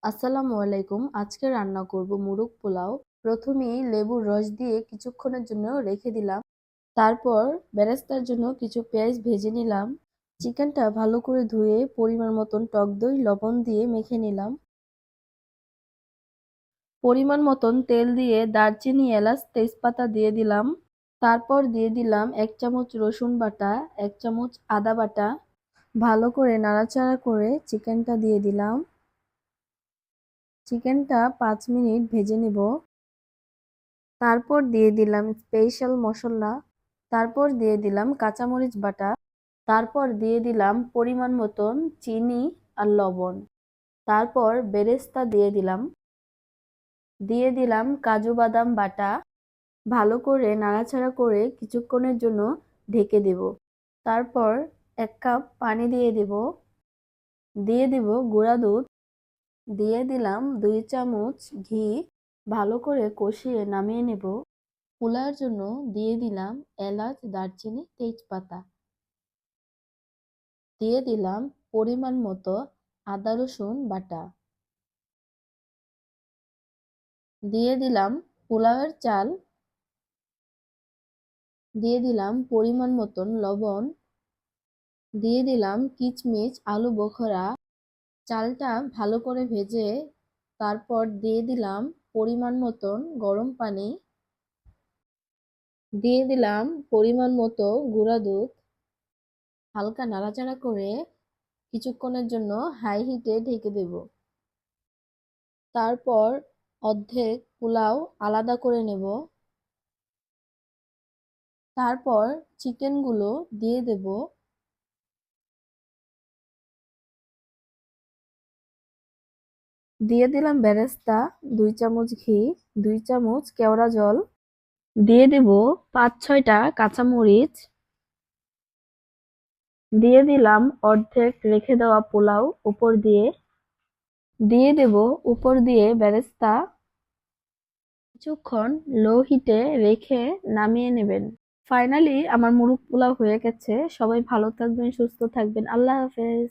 আসসালামু আলাইকুম। আজকে রান্না করব মোরগ পোলাও। প্রথমেই লেবুর রস দিয়ে কিছুক্ষণের জন্য রেখে দিলাম। তারপর বেরেস্তার জন্য কিছু পেঁয়াজ ভেজে নিলাম। চিকেনটা ভালো করে ধুয়ে পরিমাণ মতন টক দই লবণ দিয়ে মেখে নিলাম। পরিমাণ মতন তেল দিয়ে দারচিনি এলাচ তেজপাতা দিয়ে দিলাম। তারপর দিয়ে দিলাম 1 চামচ রসুন বাটা, 1 চামচ আদা বাটা। ভালো করে নাড়াচাড়া করে চিকেনটা দিয়ে দিলাম। চিকেনটা 5 মিনিট ভেজে নেব। তারপর দিয়ে দিলাম স্পেশাল মশলা। তারপর দিয়ে দিলাম কাঁচামরিচ বাটা। তারপর দিয়ে দিলাম পরিমাণ মতন চিনি আর লবণ। তারপর বেরেস্তা দিয়ে দিলাম। দিয়ে দিলাম কাজু বাদাম বাটা। ভালো করে নাড়াচাড়া করে কিছুক্ষণের জন্য ঢেকে দেব। তারপর 1 কাপ পানি দিয়ে দেব। দিয়ে দেব গুঁড়া দুধ। দিয়ে দিলাম 2 চামচ ঘি। ভালো করে কষিয়ে নামিয়ে নেব। পোলাওর জন্য দিয়ে দিলাম এলাচ, দারচিনি, তেজপাতা। দিয়ে দিলাম পরিমাণ মতো আদা রসুন বাটা। দিয়ে দিলাম পোলাওয়ের চাল। দিয়ে দিলাম পরিমাণ মতন লবণ। দিয়ে দিলাম কিচমিচ, আলু বোখরা। চালটা ভালো করে ভেজে তারপর দিয়ে দিলাম পরিমাণ মতন গরম পানি। দিয়ে দিলাম পরিমাণ মতো গুঁড়া দুধ। হালকা নাড়াচাড়া করে কিছুক্ষণের জন্য হাই হিটে ঢেকে দেব। তারপর অর্ধেক পোলাও আলাদা করে নেব। তারপর চিকেনগুলো দিয়ে দেব। দিয়ে দিলাম বেরেস্তা, 2 চামচ ঘি, 2 চামচ কেওড়া জল। দিয়ে দেব 5-6টা কাঁচামরিচ। দিয়ে দিলাম অর্ধেক রেখে দেওয়া পোলাও উপর দিয়ে। দিয়ে দেব উপর দিয়ে বেরেস্তা। কিছুক্ষণ লো হিটে রেখে নামিয়ে নেবেন। ফাইনালি আমার মোরগ পোলাও হয়ে গেছে। সবাই ভালো থাকবেন, সুস্থ থাকবেন। আল্লাহ হাফেজ।